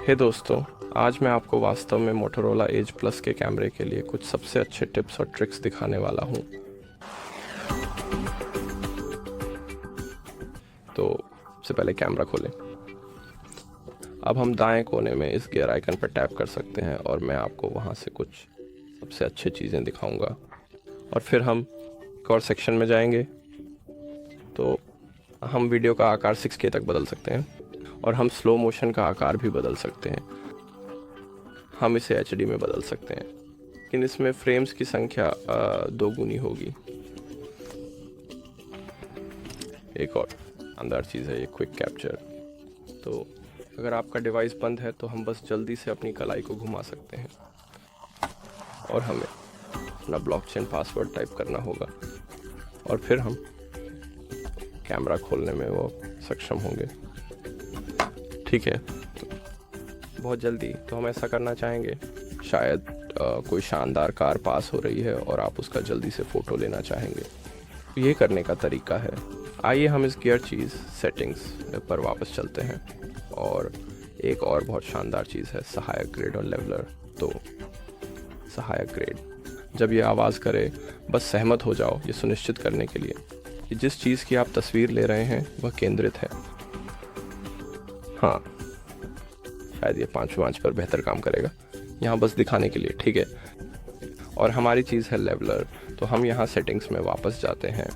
हे दोस्तों, आज मैं आपको वास्तव में मोटोरोला एज प्लस के कैमरे के लिए कुछ सबसे अच्छे टिप्स और ट्रिक्स दिखाने वाला हूँ। तो सबसे पहले कैमरा खोलें। अब हम दाएं कोने में इस गियर आइकन पर टैप कर सकते हैं और मैं आपको वहाँ से कुछ सबसे अच्छी चीज़ें दिखाऊंगा। और फिर हम एक और सेक्शन में जाएंगे तो हम वीडियो का आकार 6K तक बदल सकते हैं और हम स्लो मोशन का आकार भी बदल सकते हैं। हम इसे HD में बदल सकते हैं, लेकिन इसमें फ्रेम्स की संख्या 2 गुनी होगी। एक और शानदार चीज़ है ये क्विक कैप्चर। तो अगर आपका डिवाइस बंद है तो हम बस जल्दी से अपनी कलाई को घुमा सकते हैं और हमें अपना ब्लॉकचेन पासवर्ड टाइप करना होगा और फिर हम कैमरा खोलने में वो सक्षम होंगे। ठीक है, तो बहुत जल्दी तो हम ऐसा करना चाहेंगे। शायद कोई शानदार कार पास हो रही है और आप उसका जल्दी से फ़ोटो लेना चाहेंगे। ये करने का तरीका है, आइए हम इस गियर चीज़ सेटिंग्स पर वापस चलते हैं। और एक और बहुत शानदार चीज़ है सहायक ग्रेड और लेवलर। तो सहायक ग्रेड, जब ये आवाज़ करे बस सहमत हो जाओ, ये सुनिश्चित करने के लिए कि जिस चीज़ की आप तस्वीर ले रहे हैं वह केंद्रित है। हाँ, शायद ये 5वें आंच पर बेहतर काम करेगा, यहाँ बस दिखाने के लिए। ठीक है, और हमारी चीज़ है लेवलर। तो हम यहाँ सेटिंग्स में वापस जाते हैं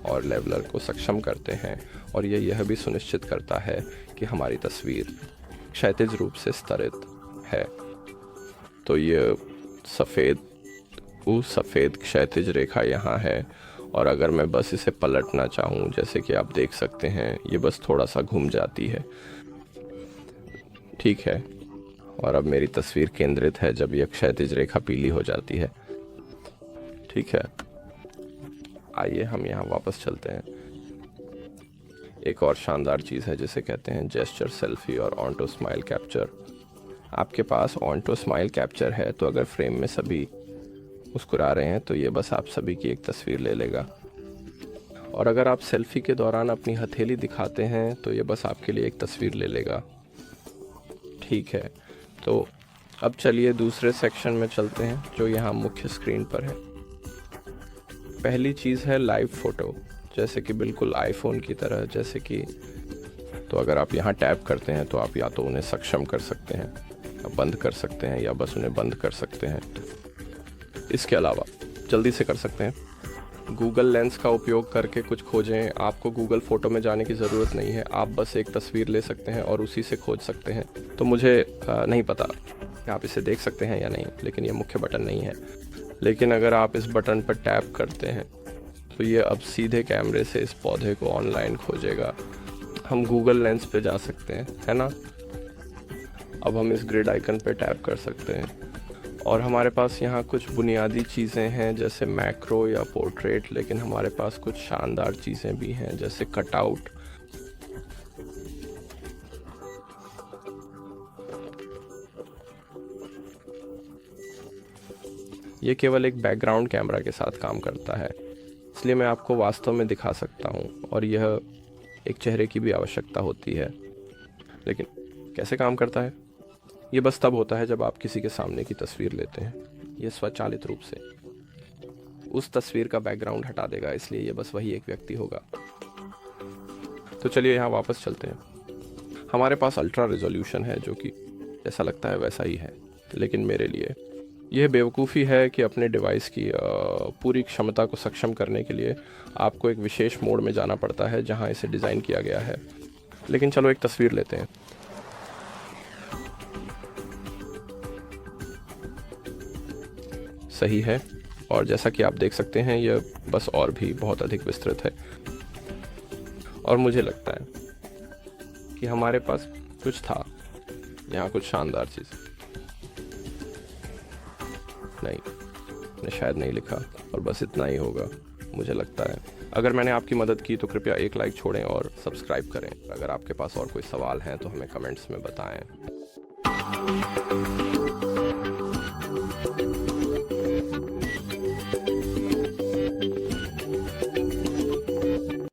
और लेवलर को सक्षम करते हैं और ये यह भी सुनिश्चित करता है कि हमारी तस्वीर क्षैतिज रूप से स्तरित है। तो ये सफ़ेद क्षैतिज रेखा यहाँ है और अगर मैं बस इसे पलटना चाहूँ, जैसे कि आप देख सकते हैं, ये बस थोड़ा सा घूम जाती है। ठीक है, और अब मेरी तस्वीर केंद्रित है जब यह क्षैतिज रेखा पीली हो जाती है। ठीक है, आइए हम यहाँ वापस चलते हैं। एक और शानदार चीज़ है जिसे कहते हैं जेस्चर सेल्फी और ऑन टू स्माइल कैप्चर। आपके पास ऑन टू स्माइल कैप्चर है तो अगर फ्रेम में सभी मुस्कुरा रहे हैं तो ये बस आप सभी की एक तस्वीर ले लेगा। और अगर आप सेल्फी के दौरान अपनी हथेली दिखाते हैं तो ये बस आपके लिए एक तस्वीर ले लेगा। ठीक है, तो अब चलिए दूसरे सेक्शन में चलते हैं जो यहाँ मुख्य स्क्रीन पर है। पहली चीज़ है लाइव फ़ोटो, जैसे कि बिल्कुल आईफोन की तरह। जैसे कि तो अगर आप यहाँ टैप करते हैं तो आप या तो उन्हें सक्षम कर सकते हैं या बंद कर सकते हैं या बस उन्हें बंद कर सकते हैं। इसके अलावा जल्दी से कर सकते हैं गूगल लेंस का उपयोग करके कुछ खोजें। आपको गूगल फ़ोटो में जाने की ज़रूरत नहीं है, आप बस एक तस्वीर ले सकते हैं और उसी से खोज सकते हैं। तो मुझे नहीं पता कि आप इसे देख सकते हैं या नहीं, लेकिन ये मुख्य बटन नहीं है। लेकिन अगर आप इस बटन पर टैप करते हैं तो ये अब सीधे कैमरे से इस पौधे को ऑनलाइन खोजेगा। हम गूगल लेंस पे जा सकते हैं, है ना। अब हम इस ग्रिड आइकन पे टैप कर सकते हैं और हमारे पास यहाँ कुछ बुनियादी चीज़ें हैं जैसे मैक्रो या पोर्ट्रेट, लेकिन हमारे पास कुछ शानदार चीज़ें भी हैं जैसे कटआउट। ये केवल एक बैकग्राउंड कैमरा के साथ काम करता है, इसलिए मैं आपको वास्तव में दिखा सकता हूँ और यह एक चेहरे की भी आवश्यकता होती है। लेकिन कैसे काम करता है? ये बस तब होता है जब आप किसी के सामने की तस्वीर लेते हैं। ये स्वचालित रूप से उस तस्वीर का बैकग्राउंड हटा देगा, इसलिए ये बस वही एक व्यक्ति होगा। तो चलिए यहाँ वापस चलते हैं। हमारे पास अल्ट्रा रेजोल्यूशन है जो कि जैसा लगता है वैसा ही है, लेकिन मेरे लिए यह बेवकूफ़ी है कि अपने डिवाइस की पूरी क्षमता को सक्षम करने के लिए आपको एक विशेष मोड में जाना पड़ता है जहाँ इसे डिज़ाइन किया गया है। लेकिन चलो एक तस्वीर लेते हैं। सही है, और जैसा कि आप देख सकते हैं यह बस और भी बहुत अधिक विस्तृत है। और मुझे लगता है कि हमारे पास कुछ था यहाँ, कुछ शानदार चीज़। नहीं, मैंने शायद नहीं लिखा और बस इतना ही होगा मुझे लगता है। अगर मैंने आपकी मदद की तो कृपया एक लाइक छोड़ें और सब्सक्राइब करें। अगर आपके पास और कोई सवाल हैं तो हमें कमेंट्स में बताएं।